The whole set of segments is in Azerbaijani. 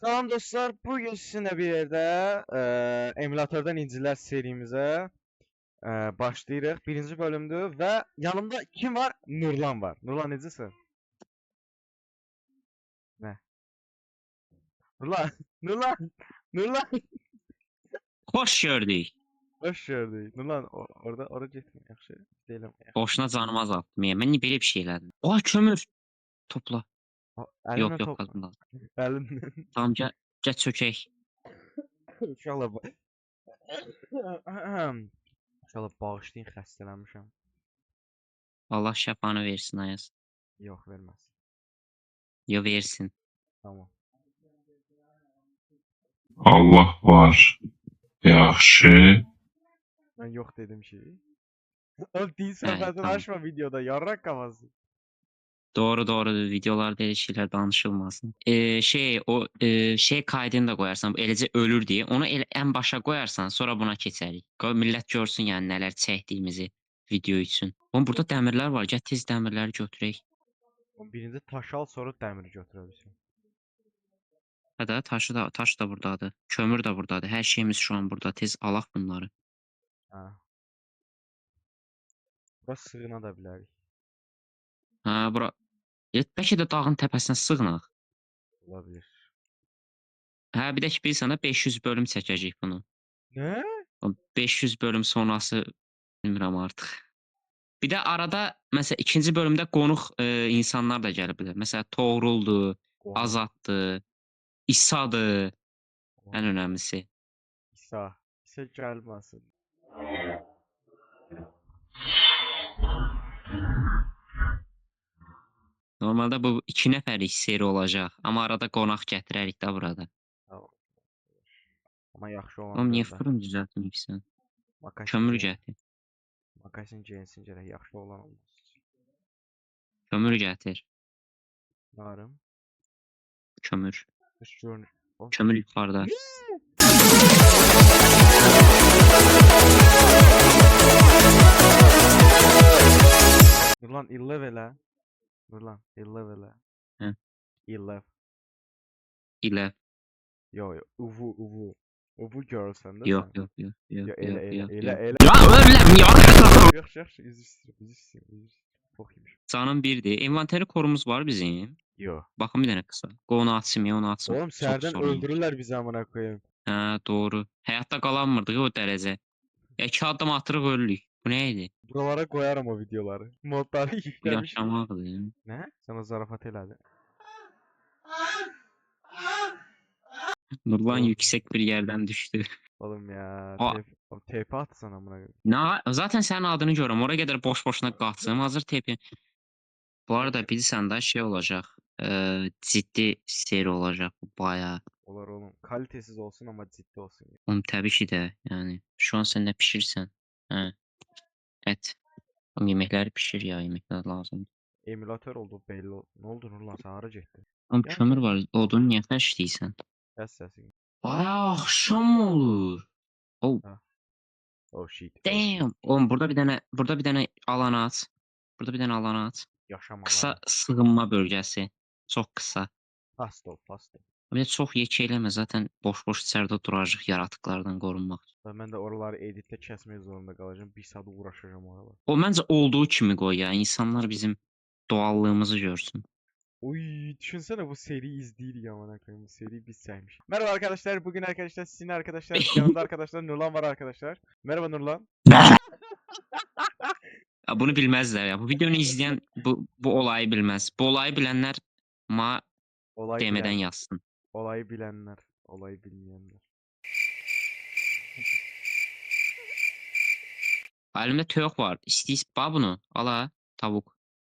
Salam dostlar, bugün sizinle bir yerde emülatörden inciler serimize başlayırıq. Birinci bölümdür ve yanımda kim var? Nurlan var. Nurlan necəsən? Ne? Nurlan, Nurlan, Nurlan. Hoş gördük. Hoş gördük. Nurlan, orada getmə, yaxşı. Deyiləm, yaxşı. Boşuna canımı azalttım. Ya. Ben böyle bir şey elədim. Oha kömür. Topla. Əlinlə Yok topla. kazındı. Əlinlə. Tamam gel çökək. Uşaqlar, uşaqlar bağışlayın, xəstələnmişəm. Allah şəfanı versin Ayaz. Yox, verməz. Yo versin. Tamam. Allah var. Yaxşı. Ben yok dedim şeyi. Oğlum dil Evet, söhbətini tamam. açma videoda, yarrak kafası. Doğru videolarda elə şeylər danışılmasın. Şey kaydını da koyarsan, eləcə ölür diye onu en başa koyarsan sonra buna keçərik. Millət görsün yani neler çəkdiyimizi video üçün. Oğlum burada dəmirlər var. Gəl tez dəmirləri götürək. Oğlum birinci taş al, sonra dəmiri götürəbilirsin. Hadi taş da buradadır. Kömür de buradadır. Her şeyimiz şu an burada. Tez alaq bunları. Ha. Burası sığına da bilərik. Ha bura. Bəlkə də dağın təpəsinə sığınaq. Olabilir. Hə bir də ki bilirsən də 500 bölüm çəkəcəyik bunu. Ne? O 500 bölüm sonrası bilmirəm artıq. Bir də arada məsələn ikinci bölümdə qonaq insanlar da gələ bilər. Məsələn Toğruldur, Qonaq. Azaddır, İsadır. Qonaq. Ən önəmlisi. İsa gəlməsin. Normalde bu 2 nəfərlik seri olacaq. Amma arada qonaq gətirərik də burada. Tamam. Ama yaxşı olan Oğlum niyə bir də. fırın düzəltməyibsən? Makasin Kömür gen- gətir. Makasin gensin gərək yaxşı olan olmaz. Kömür gətir. Narım. Kömür. Dış görünür. Oh. Kömür yuxarıda. Nurlan illev elə. Nurlan illev elə. Hə. Illev. İlə. Yo yo. Uvu. Uvu görürsən də Yok sən. yok yok Yo, yok elə, yok elə, yok elə, yok. elə. Ya ölüm ya. Yaxşı, üzr istəyirəm. Çox imiş. Canım birdir. Envanteri korumuz var bizim. Yo. Bakın bir dənə qısa. Onu açım ya onu açım. Oğlum Çox sərdən sorun yok. öldürürlər bizi amına koyayım. Hə doğru. Həyatda qalanmırdıq o dərəcə. 2 addım atırıq ölürük. Bu nə idi? Buralara koyarım o videoları. Modları Bu yüklemiş. yaşamaqdır. Ne? Sana zarafat elədi. Nurlan Oğlum. yüksek bir yerden düştü. Oğlum ya. Aa. TP atsan amına koyayım. Zaten sənin adını görürəm. Oraya qədər boş-boşuna qaçsın. Hazır tepi. Bu arada bilirsən də şey olacaq. Ciddi seri olacaq bu bayağı. Olar oğlum. Kalitesiz olsun ama ciddi olsun. Ya. Oğlum təbii ki də, yəni şu an sən nə bişirsən? Hə. Et. Oğlum yeməkləri bişir ya, yeməklər lazım. Emülatör oldu belli oldu. Ne oldu Nurlan sen hara getdin? Oğlum Gel, kömür gel. var. Odun niyə xərcləyirsən? Bəs səsin. Bayağı axşam olur. Oh, Oh shit. damn. Oğlum burada bir dənə alan aç. Burada bir dənə alan aç. Yaşam Qısa alanı. sığınma bölgəsi. Çox qısa. Fast ol. Bir də çox yekə eləmə. Zaten boş-boş içəridə duracaq yaratıqlardan qorunmaq. Ben de oraları edit'te kesmek zorunda kalacağım. Bir saat uğraşacağım oralar. O məncə olduğu kimi qoy ya. İnsanlar bizim doğallığımızı görsün. Uy, düşünsene bu seriyi izleyirik amına koyayım. Bu seriyi biz sevmiş. Merhaba arkadaşlar. Bugün arkadaşlar sizin arkadaşlar. Yanımda arkadaşlar Nurlan var arkadaşlar. Merhaba Nurlan. Ya bunu bilməzlər ya. Bu videonu izləyən bu olayı bilməz. Bu olayı bilənlər Olay DM'dən bilen, yazsın. olayı bilenler, olayı bilmeyenler. Əlimdə toyuq var. İstəyirsən bax bunu. Ala tavuk.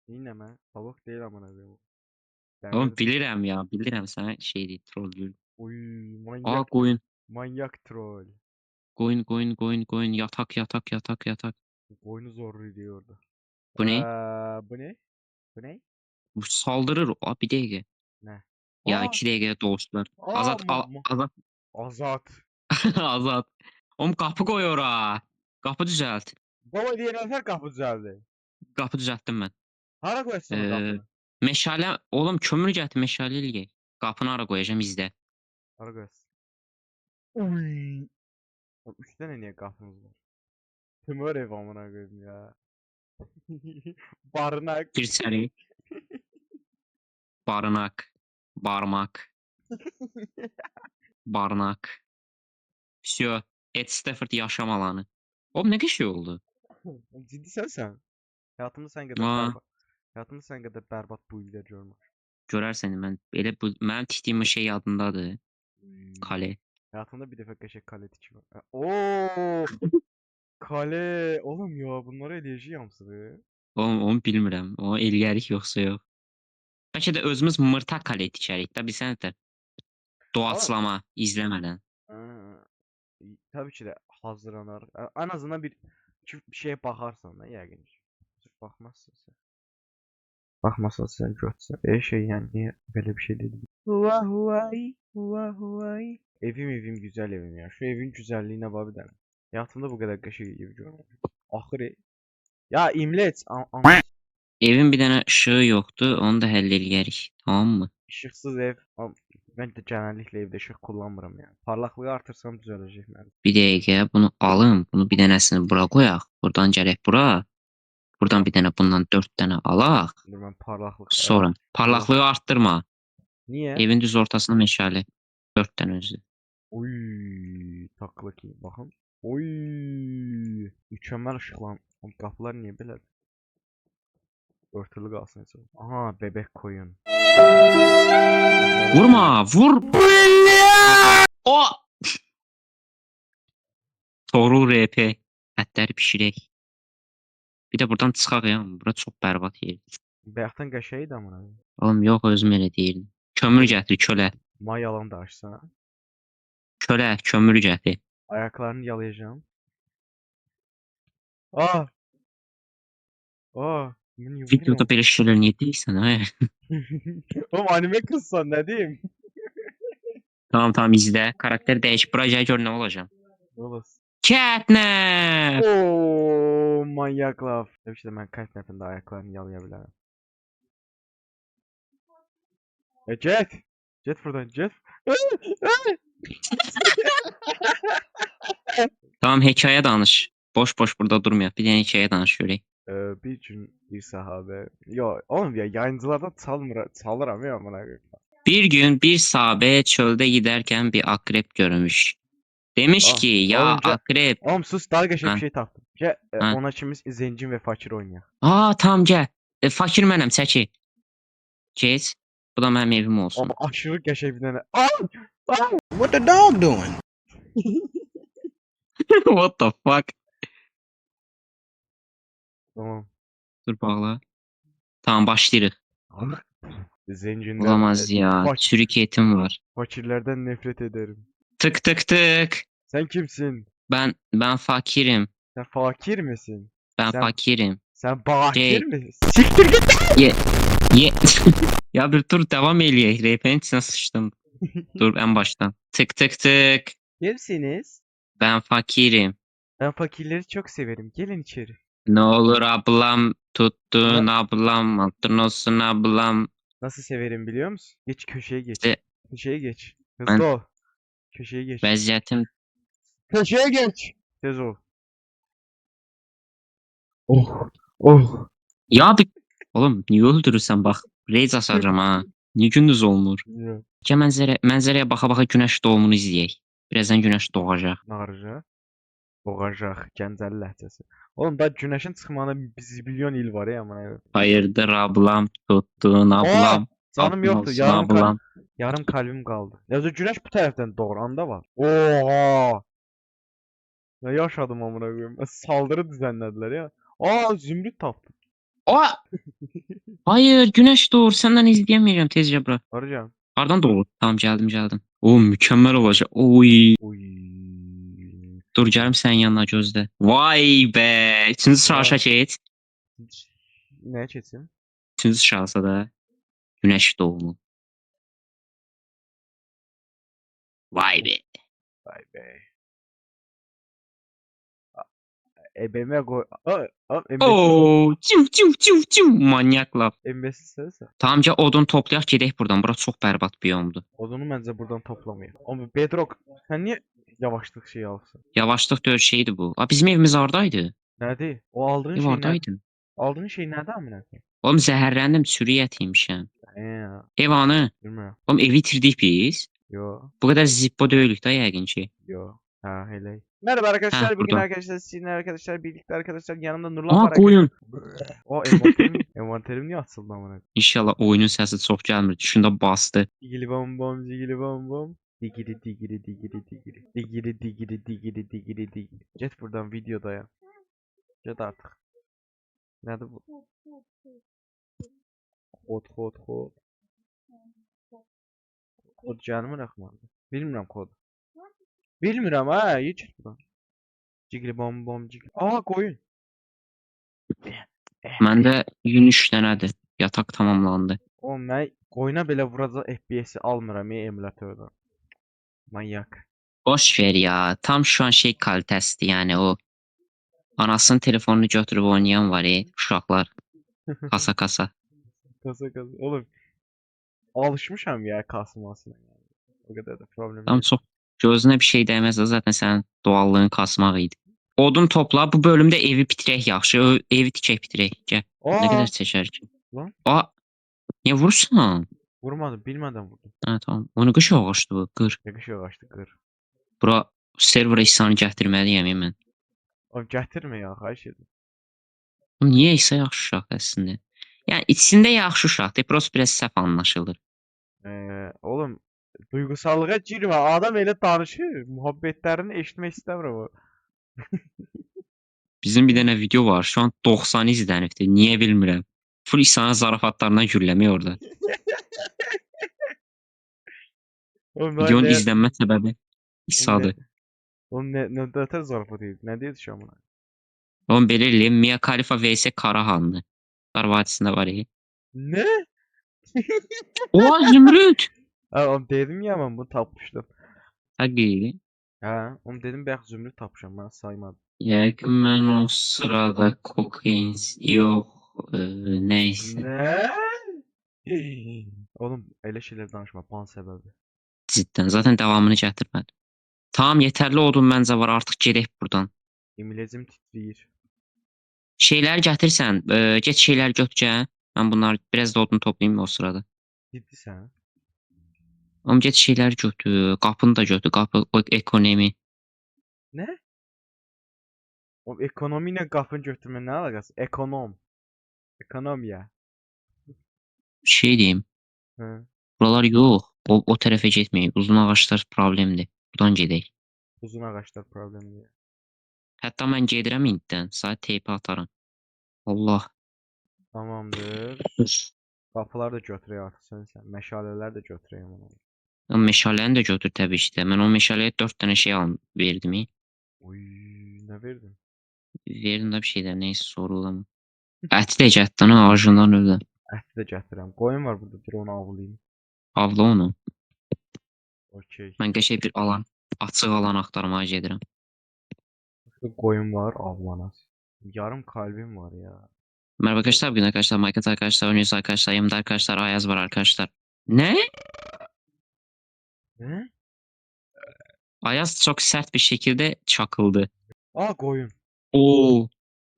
Yine mi? Tavuk değil amına koyayım. Oğlum bilirəm ya. Bilirəm sənə şeydir, troll deyil. Uy, Aa manyak, qoyun. manyak troll. Qoyun. Yatak. Boynu zorlu diyor orada. Bu ne? Bu ne? Bu ne? Bu saldırır. Aa bir dəqiqə. Ne? Ya Aa, 2 dəqiqə dostlar. aa, Azad Azad. Azat. Azad. Oğlum qapı qoy ora. Qapı düzəlt. Baba diye nefer kapı düzeldi. Qapı düzəltdim mən. Hara koyarsın o kapını? Meşale oğlum kömür gətir meşale eləyək. Qapını ara qoyacağam izlə. Argos. Uy. 3 tane niye qapımız var? Tümör ev amına koyayım ya. Barınak. Gir içəri. Barınaq. Barmaq. Barınaq. Всё. Ed Stafford yaşam alanı. Oğlum ne qəşəng oldu. Ciddisən sən? Həyatımda sən qədər Ha, bərbad. Həyatımda sən qədər bərbad bu illər görmüşəm. görərsən mən elə bu mənim tikdiyim şey yadındadır. Kale. Həyatımda bir dəfə qəşəng kale tikmə. Oo! Kale. Oğlum ya bunlara alerji yamsıdır. Oğlum onu bilmirəm. O eləyərik yoxsa yox. Bəlkə də özümüz mırta kale tikərik də bilsən də. Doğaçlama izləmədən. Aa, tabii ki de hazırlanar. En azından bir şeye bakarsan da yəqin ki. Baxmazsan sən. Baxmasan sən götsən. Şey yani niye böyle bir şey dedim. Hua huai, hua huai. Evim güzel evim ya. Şu evin güzelliğine bak bir tane. Hayatımda bu kadar qəşəng ev görmedim. Axırı. Ya imlet. Evin bir dənə işığı yoxdur, onu da həll eləyərik. Tamam mı? Işıqsız ev. Ben de genellikle evde ışık kullanmıram yani. Parlaklığı artırsam düzələcək mənim. Bir dəqiqə bunu alım. Bunu bir dənəsini bura qoyaq. Buradan gələk bura. Buradan bir dənə bundan 4 dənə alaq. Dur ben parlaklık. Sonra parlaqlığı artdırma. Niye? Evin düz ortasına meşale. 4 dənə özü. Oy, takla ki. Bakın. Oy, mükemmel ışıklan. Oğlum, qapılar niye belədir? Örtülü qalsın heç. Aha, bebek koyun. Vurma, vur. O! Torul RP. Ətləri bişirək. Bir də buradan çıxaq ya. Bura çox bərbad yerdir. Bayaqdan qəşəngdir amına. Oğlum yox özüm elə deyirdim. Kömür gətir, kölə. May yalan da açsana. Kölə, kömür gətir. Ayaklarını yalayacağım. Aa! Aa! Bunu niye Videoda belə şeylər niyə deyirsən, hə? Oğlum anime kızsan ne diyeyim? Tamam izlə. Karakter dəyiş. Bura gəl gör nə olacaq. Olasın. Catnap! Oo, manyak laf. Tabii ki de ben Catnap'ın da ayaklarını yalayabilirim. Jet! Jet buradan Jet! Tamam hekayə danış. Boş burada durmayaq. Bir dənə hekayə danış görək. Bir gün bir sahabe. Yo oğlum ya yayıncılardan çalıram ya amına koyayım. Bir gün bir sahabe çöldə gedərkən bir akrep görmüş. Demiş Ah, ki, ya oğlum, akrep. Oğlum sus daha geçecek Ha. bir şey taptım. Gel Ha. ona ikimiz zengin ve fakir oynayak. Tamam gəl. Fakir mənəm, çəki. Geç. Bu da mənim evim olsun. Ama aşırı geçecek bir tane. Aa! Aa! What the dog doing? What the fuck? Tamam. Dur bağla. Tamam başlayırıq. Zenginden Olamaz ya. fak- Çürük etim var. fakirlerden nefret ederim. Tık tık tık. Sen kimsin? Ben fakirim. Sen fakir misin? Ben Sen- fakirim. Sen bakir Şey- misin? Siktir git. Ye. Ya bir dur devam eləyək. RP'nin içine sıçtım. Dur en baştan. Tık tık tık. Kimsiniz? Ben fakirim. Ben fakirleri çok severim. Gelin içeri. Ne olur ablam tuttun Ne? ablam. Altın olsun ablam. Nasıl severim biliyor musun? Geç köşeye geç. İşte Köşeye geç. Ben- Hızlı ol. Köşeye geç. vəziyyətim. Köşeye geç. Tez ol. Oh. Oh. Ya bir... Oğlum niye öldürürsən bax. Rage asacağım ha. Niye gündüz olmur? Ya. Gəl mənzərəyə baxa-baxa günəş doğumunu izləyək. Birazdan günəş doğacaq. Narca. Boğacaq. Gəncəli ləhcəsi. Oğlum daha güneşin çıxmağına bir zilyon il var ya amına. Hayırdır ablam tuttun ablam. Canım Altın yoktu. olsun Yarım, ablam. yarım kalbim kaldı. Ya da güneş bu taraftan doğru anda var. Oha! Ne yaşadım amına koyayım. Saldırı düzenlediler ya. Aa zümrüt taptım. Aa! Hayır güneş doğur senden izleyemeyeceğim tezce bura. Arayacağım. Pardon doğru. Tamam geldim. Oo mükemmel olacak. Oy. Uy. Dur gəlim sənin yanına gözlə. Vay be. İkinci şarja geç. Ne çetim? İkinci şarja da güneş doğumu. Vay be. Vay be. Ebeme koy. Aa, Oo, ciu ciu ciu ciu manyaklar. embesiz sözsə. Tamam ki odun toplayaq gedək buradan. Bura çox bərbad biyomdur. Odunu məncə buradan toplamayaq. Amma Bedrock, sən niyə yavaşlıq şey alırsan? Yavaşlıq döyüş şeydi bu. A bizim evimiz oradaydı. Nədir? O aldığın Ev şey nə? oradaydı. Aldığın şey nədir amına koyayım? Oğlum zəhərləndim, sürü yetiymişəm. He, Ev anı. bilmirəm. Oğlum evi itirdik biz. Yo, Bu kadar zippo değilik da yəqin ki. yo. Ha, hele. Merhaba arkadaşlar. Bugün burada. arkadaşlar sizinle arkadaşlar birlikte arkadaşlar yanımda Nurlan Aa var. koyun. O envanterim niye açıldı amına koyayım? İnşallah oyunun səsi çox gəlmir. Düşündə bastı. Digili bom bom, digili bom bom. Digiri digiri digiri digiri. Digiri digiri digiri digiri digiri. Get buradan videodayım. Get artık. Nədir bu? Kod. Kod gəlmir axmanda. Bilmirəm kodu. Bilmirəm ha, iyi get buradan. Digili bom bom digili. Aa koyun. Məndə 103 dənədir. Yataq tamamlandı. O mən qoyuna belə vuracaq FPS-i almıram emülatördən. Manyak. Boş ver ya. Tam şu an şey kalitəsidir. Yəni o anasının telefonunu götürüb oynayan var ya. Uşaqlar. Kasa. Kasa. Oğlum alışmışam ya kasmasına yani. O kadar da problem Tam yok. çox gözünə bir şey dəyməz də zaten sənin doğallığın kasmaq idi. Odun topla. Bu bölümdə evi bitirək yaxşı. Evi tikək bitirək. Gəl. Nə Aa, qədər çəkər ki? Lan. Aa. Niyə vurursan? vurmadım, bilmədən vurdum. Hə, tamam. Onu qış ağaçdı bu. Qır. Yakışıyor açtı kır. Bura serverə İsanı gətirməliyəm mən. Oğlum gətirmə ya, xahiş edirəm. Oğlum, niyə İsa yaxşı uşaqdır əslində? Yəni içində yaxşı uşaqdır. Prost biraz səhv anlaşılır. Oğlum duygusallığa girmə. Adam elə danışır. Muhabbetlərini eşitmək istəmirəm o. Bizim bir dənə video var. Şu an 90 izlənibdir. Niyə bilmirəm. Full İsa'nın zarafatlarından gürləmək orada. Oğlum Videonun ne? izlənmə səbəbi İsa'dır. Oğlum ne ötər zarafat edir? Nə deyir şu an buna? Oğlum belə eləyim. Mia Khalifa vs Karahanlı. Qar Vadisində var ya. Ne? Oha Zümrüt. Ha, oğlum dedim ya ben bunu tapmıştım. Həqiqi. Ha, oğlum dedim belki zümrüt tapmışam ben saymadım. Yəqin mən o sırada kokain yox. Nəysə. Ne? Oğlum elə şeyler danışma, ban səbəbi. Cidden. Zaten davamını gətirmədim. Tamam yetərli odun məncə var. Artıq gedək buradan. İmiləcim titrəyir. Şeyləri gətirsən, get şeyləri götür. Mən bunları biraz da odun toplayayım o sırada. Ciddisən? Amma get şeyləri götür, qapını da götür, qapı ekonomi. Ne? Oğlum ekonomiyle qapını götürmə nə əlaqəsi? Ekonomiya. Şey deyim, Hı. buralar yox, o tərəfə getməyin. Uzun ağaclar problemdir. Buradan gedək. Uzun ağaçlar problemli. Hətta mən gedirəm indidən, saat teypə atarım. Allah. Tamamdır. Qapıları da götürək artıq sən. Məşalelər də götürəyəm onu. O meşaləni də götür təbii ki də. Mən o meşaləyə 4 dənə şey verdim. Oy, nə verdin? Verdim də bir şeylər, neysə sorulam. Əti də gətdən ağacından öldüm. Əhdi də gətirəm. Qoyun var burada, dur onu avlayayım. Avla onu. Okey. Mən qəşəng bir alan, açıq alan axtarmağa gedirəm. Qoyun var, avlanas. Yarım kalbim var ya. Merhaba arkadaşlar, bugün arkadaşlar Minecraft arkadaşlar, oynuyoruz arkadaşlar, yanımda arkadaşlar Ayaz var arkadaşlar. Ne? Ne? Ayaz çok sert bir şekilde çakıldı. Aa, qoyun. Oo.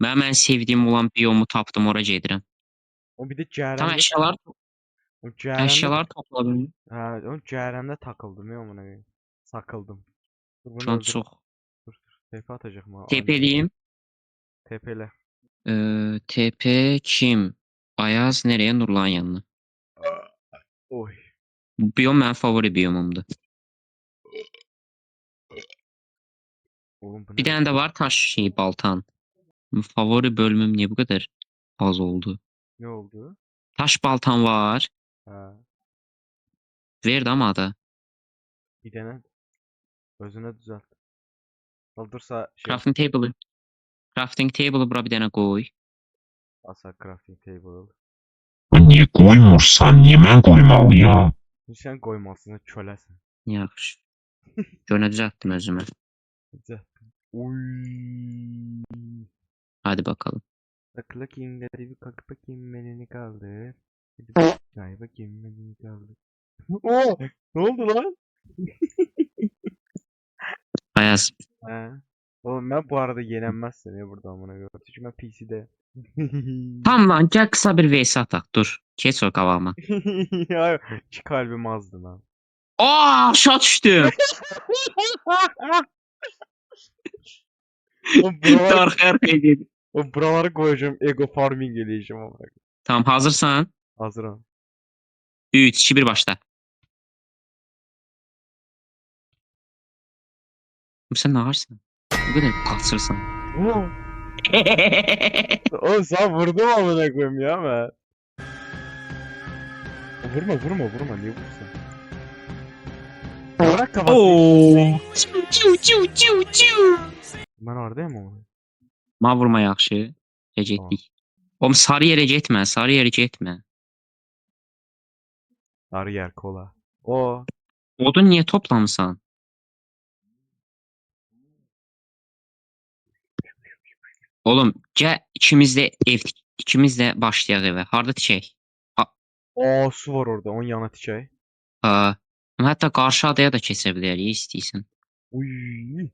Ben en sevdiğim olan biyomu tapdım, oraya gedirəm. O bir də cəhərəmdə... Tam eşyalar, O cəhərəmdə... eşyalar topladım. Hə, o cəhərəmdə takıldım ya ona. Sakıldım. Dur, bunu Şu an öldür. çok. Dur. TP atacaq mı? TP'liyim. TP'lə. TP kim? Ayaz nereye? Nurlan yanına. Oy. Bu biyom benim favori biyomumdu. Oğlum bu Bir ne? tane de var taş şey baltan. Favori bölümüm niye bu kadar az oldu? Ne oldu? Taş baltan var. Ha, Verdi ama da. bir dənə. Özünə düzelt. Kaldırsa şey... Crafting table'ı. Crafting table'ı bura bir tane koy. Asa crafting table. Niye koymursan niye ben koymalıyım? Sən qoymalısın, köləsən. Yaxşı. Gönə düzəltdim özümə. Düzelt. Uy. Hadi bakalım. Takla bakayım dedi bir kalk bakayım elini kaldır. Hadi kay bakayım elini kaldır. Oo, ne oldu lan? Ayaz. He. Oğlum ben bu arada yenenmezsin ya burada amına koyayım. Çünkü ben PC'de. Tamam lan gel kısa bir vs atak. Dur. Geç o kavama. Ya şu kalbim azdı lan. Aa aşağı düştüm. Oğlum buralara, Dark RPG. oğlum buralara koyacağım ego farming eleyeceğim amına koyayım. Tamam hazırsan. Hazırım. 3, 2, 1 başla. Sen ne yaparsın? Bu kadar kalsırsan. Oo, oğlum sen vurdun amına koyayım ya ben. Vurma vurma vurma niye vursun? Bırak kafasını. Oo. Çiu çiu çiu çiu çiu. Ben oradayım ama. Ma vurma yaxşı. Getdik. Oğlum sarı yere getmə, sarı yere getmə. Sarı yer kola. O. Odun niye toplamısan? Oğlum gəl ikimiz de başlayaq evə. Harda tikək? O su var orada. Onun yanına tikey. Ha. Hətta qarşı adaya da keçə bilərik istəyirsən. Uy.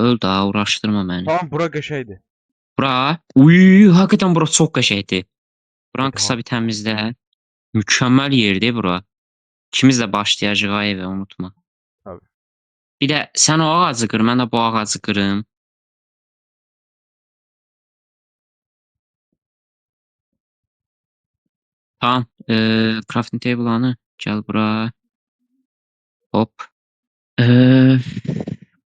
Öl daha uğraşdırma məni. Tamam bura qəşəydi. Bura. Uy, hakikaten bura çox qəşəngdir. Buranı Hadi qısa ha. bir təmizlə. Mükəmməl yerdir bura. İkimiz də başlayacağıq evə, unutma. Tabii. Bir də sən o ağacı qır, mən də bu ağacı qırım. Tamam. Crafting table'ını gəl bura. Hop. Eee,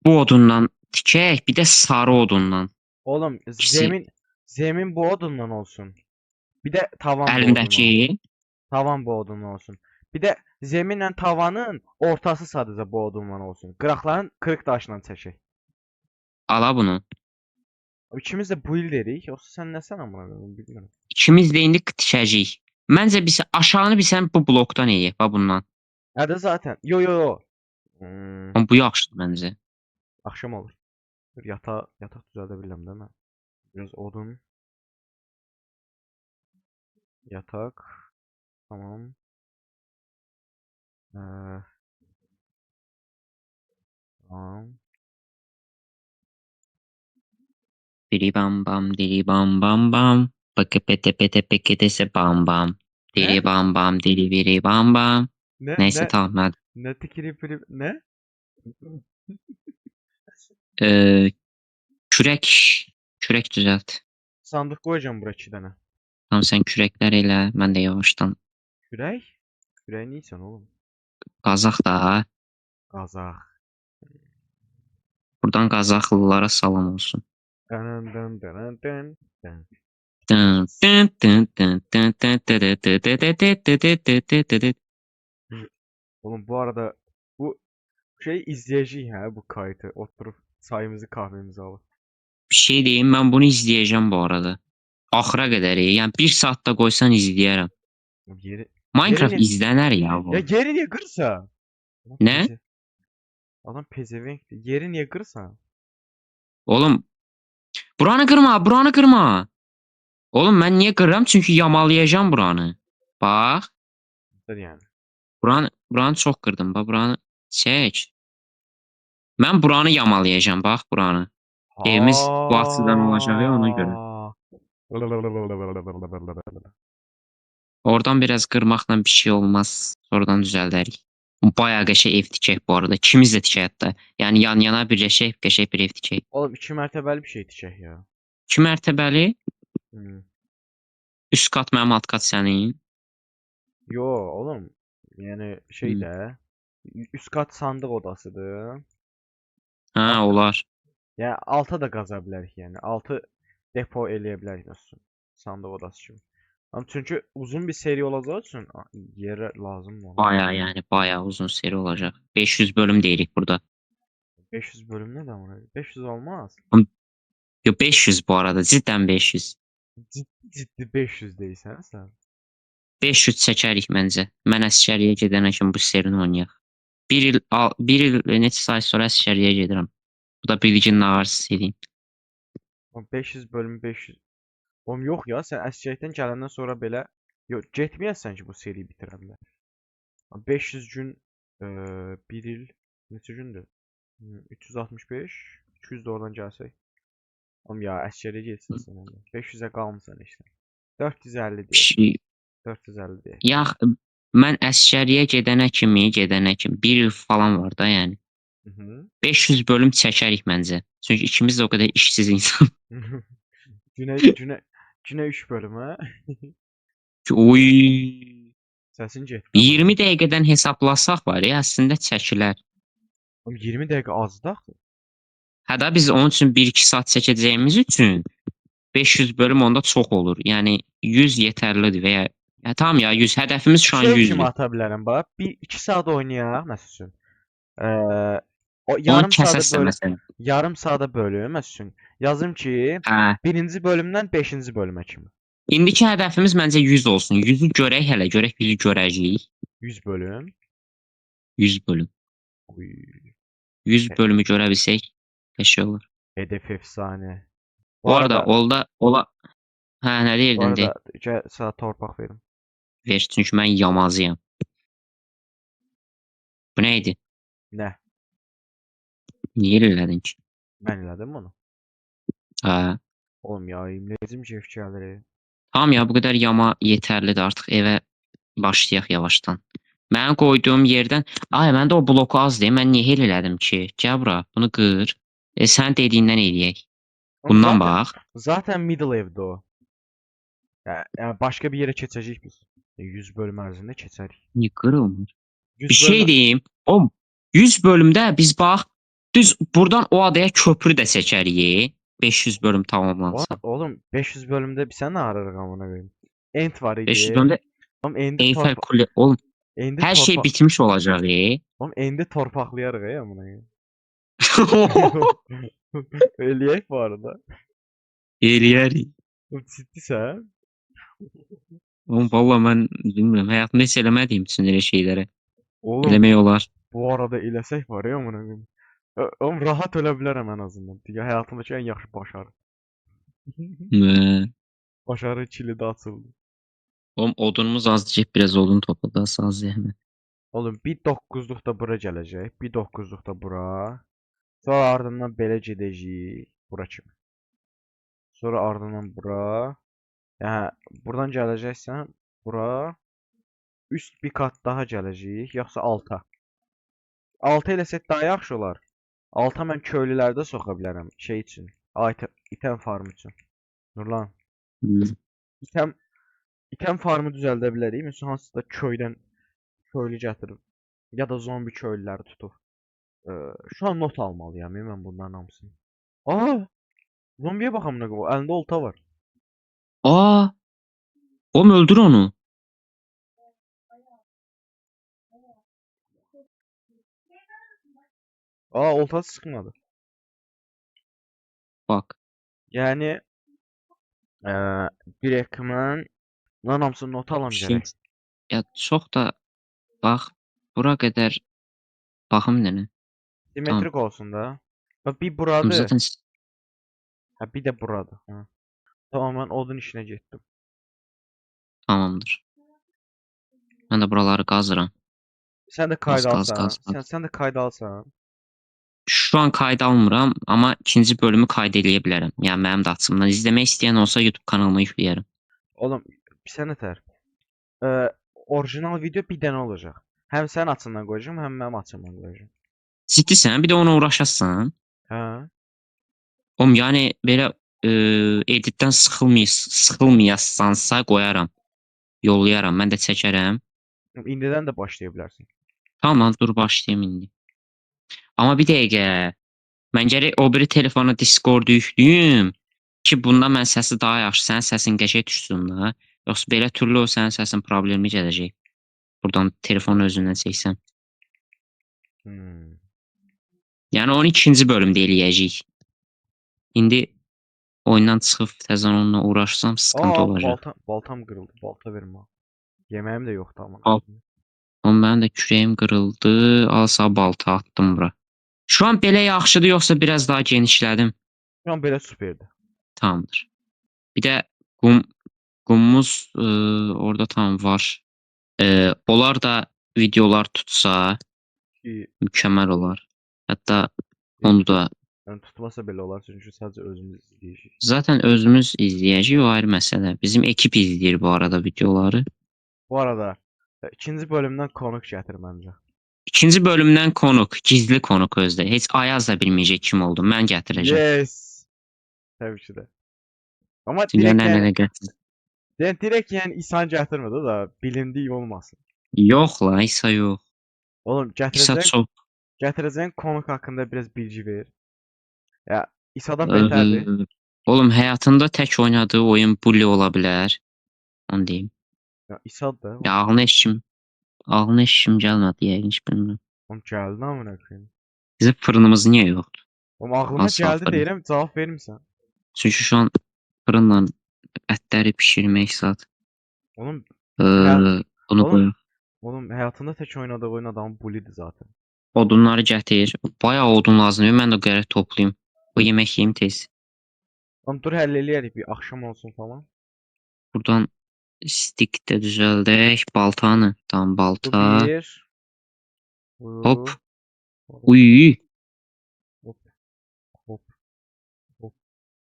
bu odundan tikək, bir də sarı odundan. Oğlum İkisi zemin bu odundan olsun. Bir de tavan bu odundan olsun. əlindəki. Tavan bu odundan olsun. Bir de zeminlə tavanın ortası sadəcə bu odundan olsun. Qıraqların kırıq daşla çəkək. Ala bunu. İkimiz də build edik. Yoxsa sən nəsən amına koyayım bilmirəm. İkimiz də indi tikəcəyik. Məncə biz aşağını bir sən bu blokdan eləyək, bax bundan. Hə də zaten. Yo yo yo. Amma bu yaxşıdır məncə. Axşam olur. Dur yataq düzəldə bilirəm də mən. Biraz odun. Yatak. Tamam. Tamam. Diri bam bam, diri bam bam bam. Peke pete pete peketese bam bam. Diri Ne? bam bam, diri biri bam bam. Ne Neyse ne tamam hadi. ne tikiri piri ne? Kürek. Kürek düzelt. Sandık koyacağım buraya 2 dənə. Tamam sen kürekler elə, mən də yavaştan Kürək? Kürək neysən oğlum? qazaq da. Qazaq. Buradan Qazaxlılara salam olsun. Dın dın dın dın dın. Dın dın dın dın dın dın dın dın dın dın dın dın dın dın dın. Oğlum bu arada bu şey izleyeceğiz ha bu kayıtı. Oturup çayımızı kahvemizi alıp. Bir şey deyim, mən bunu izləyəcəm bu arada. Axıra qədər, yəni 1 saatda qoysan izləyərəm. Oğlum Yeri, Minecraft Yerini- izlənər ya bu. ya yeri niye kırsa? Adam Ne? Adam pezevenkti. Yeri niye kırsa? Oğlum buranı qırma, buranı qırma. Oğlum mən niyə qırıram? Çünki yamalayacağam buranı. Bax, Dur yani. buranı çox qırdım. Bax, buranı çək. Mən buranı yamalayacağam, bax buranı. Evimiz bu açıdan olacaq ya, ona görə. Oradan biraz qırmaqla bir şey olmaz. Sonradan düzəldərik. Bayağı qəşəng ev tikək bu arada. İkimiz də tikək hətta. Yəni yan-yana birləşək, qəşəng bir ev tikək. Oğlum 2 mərtəbəli bir şey tikək ya. 2 mərtəbəli, Hmm. üst kat mənim, alt kat sənin. Yo oğlum. Yani şey Hmm. de üst kat sandık odasıdır. Hə, olar. Yani alta da qaza bilərik yani. Altı depo eləyə bilərik dostum. Sandık odası kimi. Ama çünkü uzun bir seri olacağı için yere lazım ona. Bayağı yəni, bayağı uzun seri olacaq. 500 bölüm deyirik burada. 500 bölüm ne zaman? 500 olmaz. Yo 500 bu arada, cidden 500. Ciddi 500 değilsen sen. 500 çəkərik məncə. Mən əsgəriyə gedənə kimi bu serini oynayaq. Bir il neçə say sonra əsgəriyə gedirəm. Bu da bilginin ağır seriyim. 500 bölüm 500. Oğlum yok ya, sən əsgərlikdən gələndən sonra belə yox, getməyəsən ki bu seriyi bitirəndə. 500 gün 1 il neçə gündür? 365, 200 də oradan gəlsək. Oğlum ya əsgərliyə getsən sən onda. 500-ə qalmısan işte. 450 Bir deyək. şey. 450 deyək. Ya mən əsgəriyə gedənə kimi 1 il falan var da yəni. Mhm. 500 bölüm çəkərik məncə. Çünki ikimiz də o qədər işsiz insan. Günə 3 bölüm hə? Oy. Səsin getdi amma. 20 dəqiqədən hesablasaq var ya, əslində çəkilər. Oğlum 20 dəqiqə azdır axı. Hə də biz onun üçün 1-2 saat çəkəcəyimiz üçün 500 bölüm onda çox olur. Yəni 100 yetərlidir və ya tamam ya 100 hədəfimiz şu an Şey 100. kimi ata bilərəm bax. 1-2 saat oynayaq məsəl üçün. O Onu yarım saata kəsəsən məsələn. yarım saata bölüm məsəl üçün. Yazım ki, Hə. birinci bölümdən 5-ci bölümə kimi. İndiki hədəfimiz məncə 100 olsun. 100-ü görək hələ, görək 100-ü görəcəyik. 100 bölüm. 100 bölüm. Uy, 100 bölümü görə bilsək qəşəng olur. hedef efsane. Bu arada ola hə nə bu deyirdin de? arada gəl sənə torpaq verim. Ver çünki mən yamazıyam. Bu nə idi? Nə? Niyə elə elədin ki? Mən elədim bunu. Hə. Oğlum ya, imləcim kef gəlir. Tamam ya bu qədər yama yetərlidir artıq evə başlayaq yavaşdan. Mən qoyduğum yerdən, ay məndə o bloku azdır. Mən niyə elə elədim ki? Gəl bura, bunu qır. Sən dediyindən eləyək. Oğlum Bundan zaten, bax. zaten middle evdə o. Yəni başqa bir yerə keçəcəyik biz. 100 bölüm ərzində keçərik. Niyə qırılmır? 100 Bir şey deyim. O 100 bölümdə biz bax düz buradan o adaya köprü də çəkərik. 500 bölüm tamamlansa. Oğlum 500 bölümdə bir sən ararıq amına qoyayım. End var 500 idi. bölümdə Oğlum endi Eyfel Kule. Oğlum endi hər şey bitmiş olacaq. Oğlum endi torpaqlayarıq amına qoyayım. Eləyək bu arada. Eləyərik. Oğlum ciddisən? Oğlum valla mən bilmirəm. Həyatımda heç eləmədiyim üçün elə şeylərə. Oğlum Eləmək olar. bu arada eləsək var ya amına qoyayım. Oğlum rahat ölə bilərəm ən azından. Digər həyatımdakı ən yaxşı başarı. Hə. Başarı kilidi açıldı. Oğlum odunumuz azdır. Get biraz odun topla da sağ zəhmət. Oğlum bir 9'luq da bura gələcək. Bir 9'luq da bura. Sonra ardından belə gedəcəyik. Bura kimi. Sonra ardından bura. Yəni buradan gələcəksən bura. Üst bir kat daha gələcəyik. Yoxsa alta. Alta eləsək daha yaxşı olar. Alta mən köylülərdə soxa bilərəm. Şey üçün. İtem farm üçün. Nurlan. İtem farmı düzəldə bilərik. Məsələn hansısa köydən köylü gətirib. Ya da zombi köylüləri tutub. Şu an not almalıyam mən bunların hamısını. Aa! Zombiyə bax amına qoyayım. Əlində olta var. Aa! Oğlum öldür onu. Aa, oltası sıkmadı. Bak. Yəni bir ekran lan hamısını not alam Şey, gərək. ya çox da bax bura qədər baxım nənə. Simetrik olsun da. Bax bir Oğlum buradır. zaten Ha bir də buradır. Ha. Tamam mən odun işinə getdim. tamamdır. Mən də buraları qazıram. Sən də kayda Qaz, alsan. qaz, qaz. Sən də kayda alsan. Şu an kayda almıram, amma ikinci bölümü kayda eləyə bilərəm. Yəni mənim də açımdan izləmək istəyən olsa YouTube kanalıma yükləyərəm. Oğlum bir sən nətər? Orijinal video bir dənə olacaq. Həm sənin açından qoyacağam, həm mənim açımdan qoyacağam. Ciddisən? Bir də ona uğraşasan. Hə? Oğlum yəni belə editdən sıxılmayasansa qoyaram. Yollayaram, mən də çəkərəm. İndidən də başlaya bilərsən. Tamam, dur başlayayım indi. Amma bir dəqiqə. Mən gərək o biri telefona Discord yükləyim ki, bunda mən səsi daha yaxşı, sənin səsin qəşəng düşsün də. Yoxsa belə türlü o sənin səsin problemi gələcək. Buradan telefonu özündən çəksəm. Yəni onu ikinci bölümdə eləyəcəyik. İndi oyundan çıxıb təzən onunla uğraşsam sıkıntı olacaq. Baltam qırıldı. Balta verim ha. Yeməyim də yoxdur amma. Al. Oğlum mənim də kürəyim qırıldı. Al sağ balta attım bura. Şu an belə yaxşıdır yoxsa biraz daha genişlədim? Şu an belə superdir. Tamamdır. Bir də qum qumumuz orada tam var. Onlar da videolar tutsa Ki mükəmməl olar. Hətta onu da yəni tutmasa belə olar çünki sadəcə özümüz izləyəcəyik. zaten özümüz izləyəcəyik, o ayrı məsələ. Bizim ekip izləyir bu arada videoları. Bu arada ikinci bölümdən konuk gətir məncə. İkinci bölümdən konuq, gizli konuq özdə. Heç Ayaz da bilməyəcək kim oldu. Mən gətirəcəm. Yes. Təbii ki də. Amma Dünya direkt yəni, nənə gətir. direkt yəni İsan gətirmədi da bilindik olmasın. Yox la, İsa yox. Oğlum İsa çox gətirəcəyin konuk haqqında biraz bilgi ver. Ya İsa'dan Eee, betərdir. oğlum həyatında tək oynadığı oyun Bully ola bilər. Onu deyim. Ya İsa da Ya ağlına heç kim gəlmədi yəqin heç bilmirəm. onun gəldi amına koyayım. Bizim fırınımız niyə yoxdur? Oğlum ağlıma Hansı gəldi fırın? deyirəm, cavab vermirsən. Çünki şu an fırınla ətləri bişirmək saat. Oğlum, Bunu oğlum, qoyaq. oğlum həyatında tək oynadığı oyun adamı bulidir zaten. Odunları gətir. Bayağı odun lazımdır. Mən də gərək toplayım. Bu yemək yeyim tez. Oğlum dur həll eləyərik bir axşam olsun falan. Buradan stick də düzəldək. Baltanı. Tamam Bu balta. bir. Bu. Hop. Uy. Hop. Hop. Hop.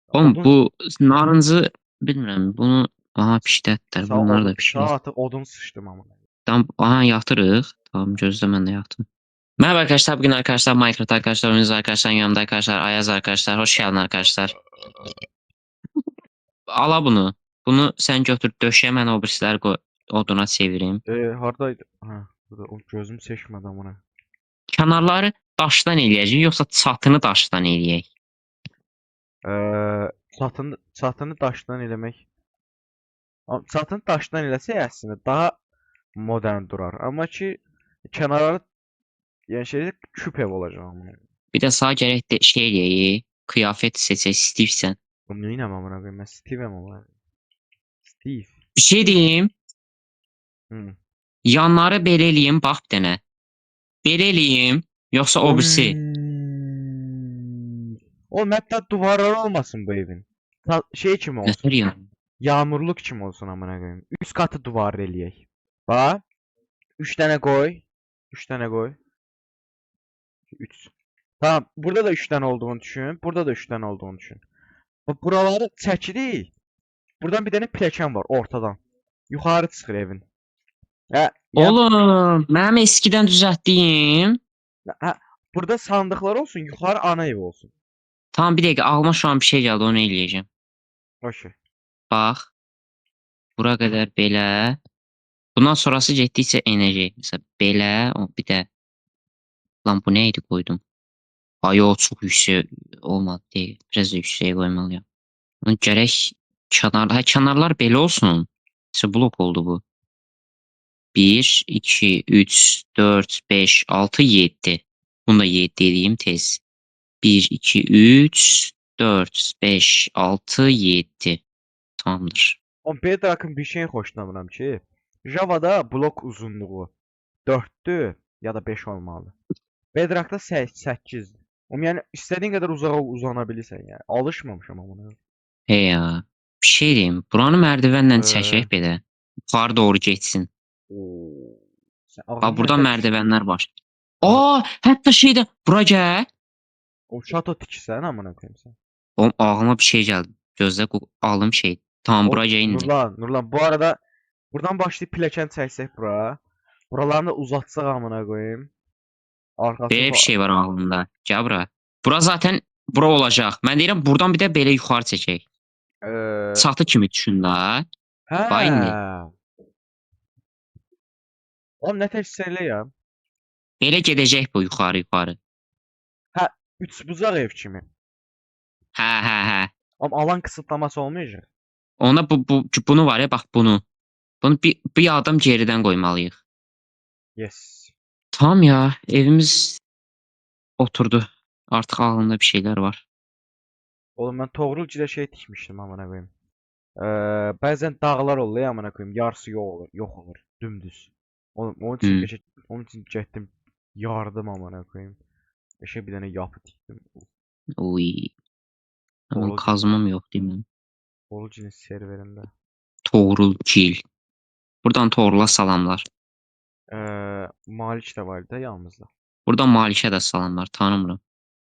Oğlum Odun, bu narıncı bilmirəm. Bunu aha pişdətlər. Bunları da sağ pişirək. artıq odun sıçdım amına. Tamam, aha yatırıq. Tamam gözlə mən də yatım. Merhaba arkadaşlar, bugün arkadaşlar Minecraft arkadaşlar, oyunuz arkadaşlar, yanımda arkadaşlar, Ayaz arkadaşlar, hoş geldin arkadaşlar. Ala bunu. Bunu sen götür döşəyə, mən o birisləri qoy, oduna çevirim. Hardaydı? Ha, burada o gözüm seçmədi amına. Kənarları daşdan eləyəcəyik, yoxsa çatını daşdan eləyək? Çatını daşdan eləmək. Çatını daşdan eləsək əslində daha modern durar. Amma ki kənarları yəni şeydə küp ev olacaq amına. Bir də sağ gərək də şey eləyək, qiyafət seçək, Steve-sən. Oğlum neyinəm amına koyayım? Mən Steve'əm amına. Steve. Bir şey deyim, Hı. yanları belə eləyim, bax bir dənə. Belə eləyim, yoxsa o birisi? Oğlum hətta duvarları olmasın bu evin. Şey kimi olsun. Nətər yan? Yağmurluk kimi olsun amına koyayım. Üst katı duvar eləyək. Bax. 3 dənə qoy. 3 dənə qoy. 3. Tamam. Burada da 3 dənə olduğunu düşün. Burada da 3 dənə olduğunu düşün. Bax buraları çəkirik. Buradan bir dənə pilləkən var ortadan. Yuxarı çıxır evin. Hə, Oğlum, mənim eskidən düzəltdiyim. hə, burada sandıqlar olsun, yuxarı ana ev olsun. Tamam bir dəqiqə, ağlıma şu an bir şey gəldi, onu eləyəcəm. Okey. Bax, bura qədər belə. Bundan sonrası getdikcə enəcək. Məsələn, belə, bir də lan bu nə idi qoydum? Ay o çox yüksək olmadı deyil. Biraz da yüksək qoymalıyam. Bunu gərək kənarlar belə olsun. Nəsə blok oldu bu. 1, 2, 3, 4, 5, 6, 7. Bunu da 7 edeyim tez. 1, 2, 3, 4, 5, 6, 7. Tamamdır. On Bedrock'ın bir şeyin xoşlanmıram ki, Java'da blok uzunluğu 4'tür ya da 5 olmalı. Bedrock'da 8'dir. Yəni istədiyin qədər uzağa uzana bilirsən yəni. Alışmamışam amma buna. Hey ya. Bir şey diyeyim. Buranı merdivənlə Ee. çəkək belə. Yuxarı doğru getsin. Oo. Sən Bax ağlına burada nətər mərdivənlər var. Aa, hətta şeydə bura gəl. O şato tiksən amına koyayım sən. Oğlum ağlıma bir şey gəldi. Gözlə alım şey. Tamam bura gəl indi. Nurlan bu arada buradan başlayıb pilləkən çəksək bura. Buralarını da uzatsaq amına koyayım. Arkası Belə bir şey var ağlımda. Gəl bura. Bura zaten bura olacaq. Mən deyirəm buradan bir də belə yuxarı çəkək. Çatı kimi düşün də. Bax indi. Oğlum nə təşkil ya? Belə gedəcək bu yuxarı. Üçbucaq ev kimi. Hə. Amma alan kısıtlaması olmayacaq. Ona bunu var ya bax bunu. Bunu bir adam geridən qoymalıyıq. Yes. Tamam ya, evimiz oturdu. Artıq ağlımda bir şeyler var. Oğlum mən Toğrulcuda şey tikmişdim amına koyayım. Bəzən dağlar olur ya amına koyayım. Yarısı yox olur. Dümdüz. Onun için getdim yardım amına koyayım. Eşe bir dənə yapı tikdim. Oy. Ama Orucun, kazmam yok değil mi? Orucun serverində. Toğrul Gil. Buradan Toğrul'a salamlar. Malik də var da yanımızda. Buradan Malik'e de salamlar. Tanımıyorum.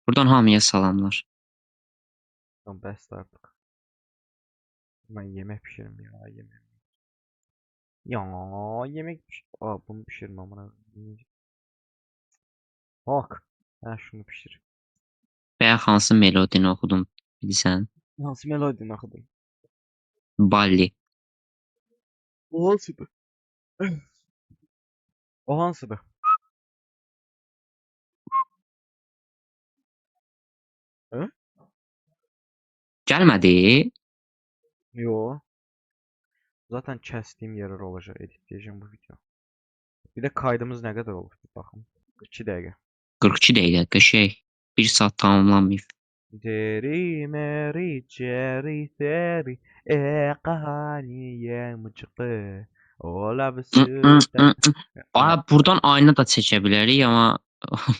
Buradan Hamiye salamlar. Tamam bəsdir artıq. Mən yemək pişirim ya, yemək. Ya yemək Aa, bunu pişirmem amına. Bak. Hə, şunu pişir. Veya hansı melodini okudum bilirsən? Hansı melodini oxudun? Balli. O hansıdır? O hansıdır? Hı? Gelmedi. Yo. Zaten kəsdiyim yerler olacaq. Editleyeceğim bu video. Bir de kaydımız ne kadar olur? Bir bakın. 2 dəqiqə. 42 dakika şey. 1 saat tamamlanmıyor. Deri meri ceri deri qaniye mıcıqı ola bısıda. Aa, buradan ayna da çekebiliriz ama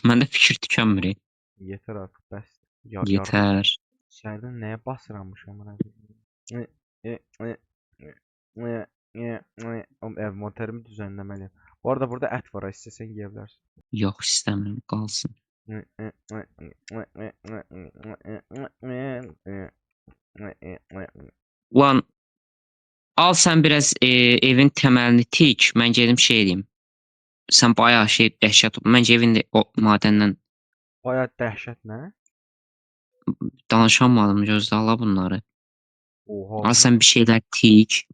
məndə fikir tükənmir. Yeter artık bəs. Yarım Yeter. sərdən nəyə basıranmışam bana? Ev monterimi düzenlemeliyim. Bu arada burada et var. İstesen yiyebilirsin. Yok istemiyorum kalsın. Ulan al sen biraz evin temelini tik. Mən gedim şey edeyim. Sen bayağı şey dəhşət. Məncə evin de o madəndən Baya dəhşət nə? danışamadım gözlə ala bunları. Oha. Al sen bir şeyler tik.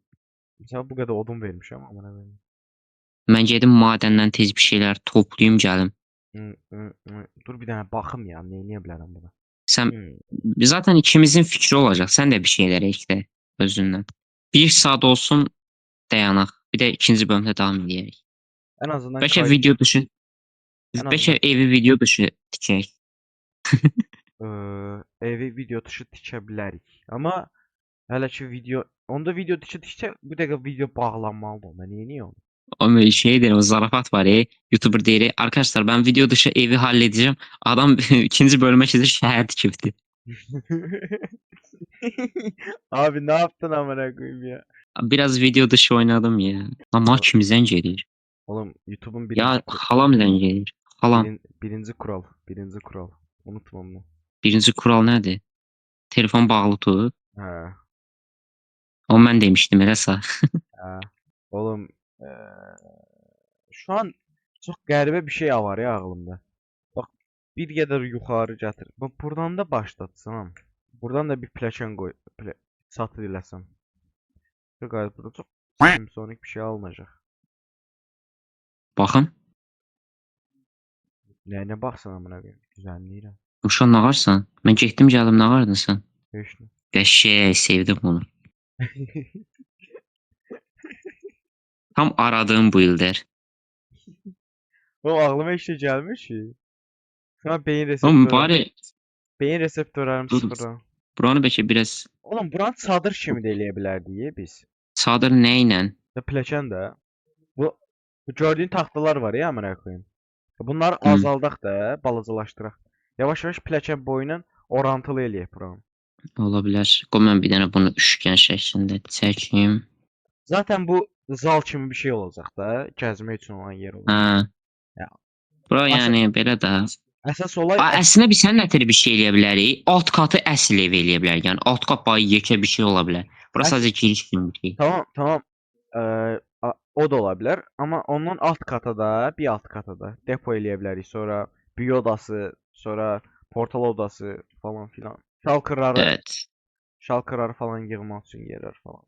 Mesela bu kadar odun vermişəm amına koyayım. Mən gedim madəndən tez bir şeyler toplayayım gəlim. Dur bir dənə baxım ya, neyə bilərəm bunu. Sen zaten ikimizin fikri olacak. Sen de bir şeyler ekle özünden. Bir saat olsun dayanaq. Bir de ikinci bölümde devam edelim. Ən azından Bəlkə kay video dışı, ən bəlkə azından evi video dışı tikək. evi video dışı tikə bilərik. Amma hələ ki video, onda video dışı tiksə bu dəqiqə video bağlanmalıdır ona. Niyə onu? Ama şey derim, o zarafat var ya. YouTuber deyir, arkadaşlar ben video dışı evi halledeceğim. Adam ikinci bölüme çizir şehir dikipti. Abi ne yaptın amına koyayım ya? Biraz video dışı oynadım ya. Ama kim zencir? Oğlum YouTube'un Ya halam zencir. Halam. birinci kural. Birinci kural. Unutma bunu. Birinci kural nedir? Telefon bağlı tut. Hə. O ben demiştim elə sağ. Hə. Oğlum şu an çok qəribə bir şey var ya ağlımda. Bak bir qədər yuxarı gətir. Bak buradan da başlatsam. Buradan da bir plakan koy. Satır eləsəm. Çok gayet burada çok Simpsonik bir şey alınacaq. Baxın. Nəyinə baxsan amına koyayım. Düzənləyirəm. Uşan nağarsan. Ben getdim gəldim nağardın sen. Heç nə. Qəşəng sevdim bunu. Tam aradığım bu ildir. Oğlum ağlıma heç şey gəlmir ki. Şu an beyin Oğlum reseptörü. bari Beyin reseptörlərim dur. sıfırdan. Buranı bəlkə biraz Oğlum buranı çadır kimi də eləyə bilərdik biz. çadır nə ilə? Və plakan da. Bu gördüyün taxtalar var ya amına koyayım. Bunları Hı. azaldaq da, balacalaşdıraq. Yavaş-yavaş plakan boyundan orantılı eləyək buranı. Ola bilər. Qoy mən bir dənə bunu üçgən şəklində çəkeyim. Zaten bu zal kimi bir şey olacaq da, gəzmək üçün olan yer olacaq. Hə. Ya. Bura yəni belə də. Əsas olay Əslində biz sən nətər bir şey eləyə bilərik? Alt katı əsl ev eləyə bilərik. Yəni alt qat bayı yekə bir şey ola bilər. Bura Əs- sadəcə giriş kimi bir şey. tamam. O da ola bilər, amma ondan alt kata da, bir alt kata da depo eləyə bilərik. Sonra büyü odası, sonra portal odası falan filan. Evet. Şalkırları falan yığmaq üçün yerlər falan.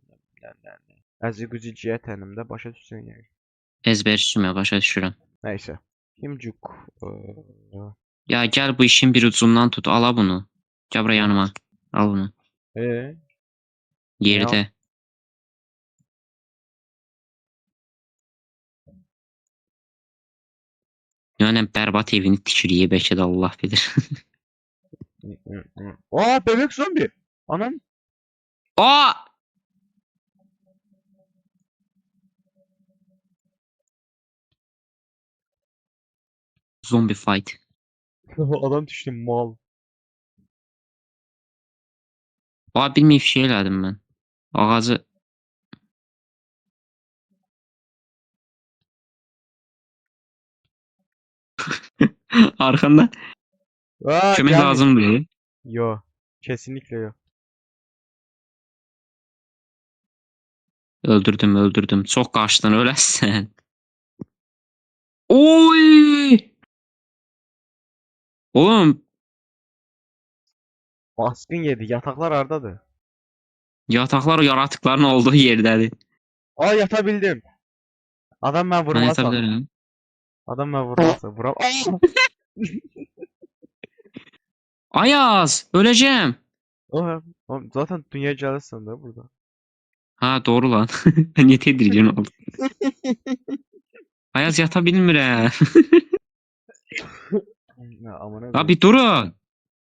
Əziquciyə tənimdə başa düşsən yəni. Ezber üstümə başa düşürəm. Nəysə. Kimcuk. Ya gəl bu işin bir ucundan tut. Ala bunu. Gəl bura yanıma. Al bunu. Yerdə. Yəni bərbad evini tikiriyə bəlkə də Allah bilir. Aa bebek zombi. Anam. Aa! Zombie fight. Adam düştü mal. Aa, bilməyib şey elədim mən. Ağacı arxanda Aa, kömək gelmiş. lazımdır. Yo. Kesinlikle yok. Öldürdüm. Çox qaçdın, öləsən. Oy! Oğlum, Baskın yedi. Yataklar ardadır. yataqlar o yaratıqların olduğu yerdədir. Aa, yatabildim. Adam ben Mən vurmasa. yata bilərəm. Adam ben vurmasa. Vuram. Aa! Ayaz, öləcəm. Oğlum, zaten dünya gelirsin de burada. Ha, doğru lan. Mən niyə tedirgin oldum? Ayaz yata bilmirəm. Ya, amına Ha, koyayım. bir durun.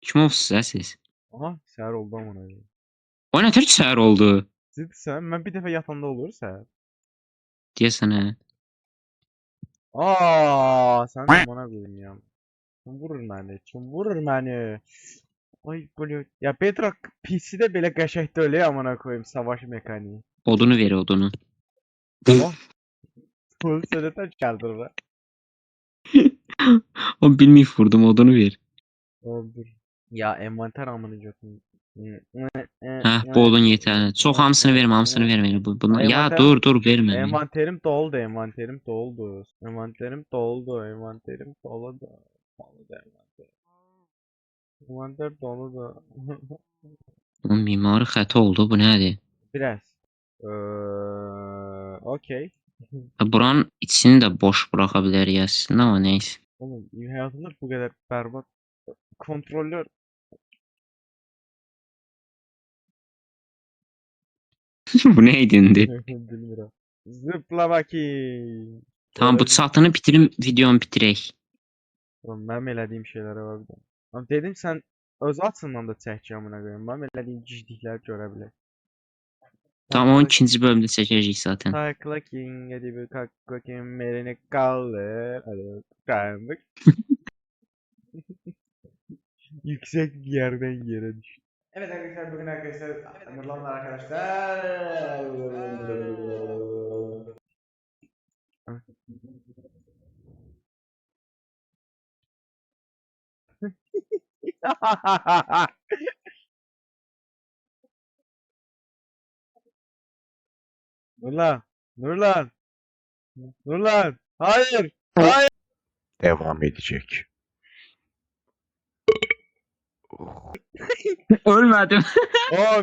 Kim olsun siz? Aha, səhər oldu amına koyayım. O nə tür səhər oldu? Ciddisən, mən bir dəfə yatanda olur səhər. Deyəsən hə. Aa, sən amına koyayım ya. Kim vurur məni? Kim vurur məni? Ay böyle ya Bedrock PC'de belə qəşəng deyil ya, amına koyayım, savaş mekaniği. Odunu ver, odunu. Oh, full sənətə gəldir bə. O bilməyib vurdum, odunu ver. Dur. Ya envanter amına götürün. Hə, bu odun yetər. Çox hamısını vermə, hamısını vermə. Bunu ya Envanter- dur vermə. Envanterim doldu, envanterim doldu. Envanterim doldu, envanterim doldu. Doldu envanter. Envanter doldu. Bunun mimarı xəta oldu. Bu nədir? Biraz. Okey. Ha, buranın içini də boş buraxa bilərik əslində, amma nəysə. Oğlum, hayatımda bu kadar berbat kontroller. Bu nə idindi? Bilmiyorum. Zıpla bakayım. Tamam, bu çatını bitirim, videonu bitirək. Oğlum, benim elədiyim şeylere var bir de. Ama dedim sen öz açından da çək amına koyayım. Benim elədiyim giclikləri görə bilər. Tamam, onun ikinci bölümdə çəkəcəyik zaten. Takla king, hadi bir kakla king, elini kaldır. Hadi kayandık. Yüksek bir yerden yere düştü. Evet arkadaşlar, bugün arkadaşlar Nurlan'la arkadaşlar. Nurlan, Nurlan, Nurlan, hayır, hayır. Devam edecek. Ölmədim.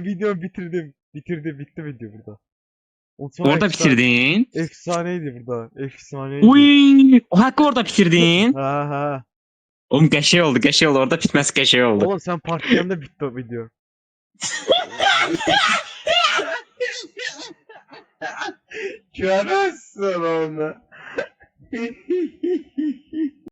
Video bitirdim. Bitti video burada. O çok Orada bitirdin. Efsaneydi burada. Efsaneydi. Uy! O haqqı orada bitirdin. Ha ha. Oğlum qəşəng oldu, qəşəng oldu. Orada bitməsi qəşəng oldu. Oğlum sen partiyanda bitti o video. Görürsün onu.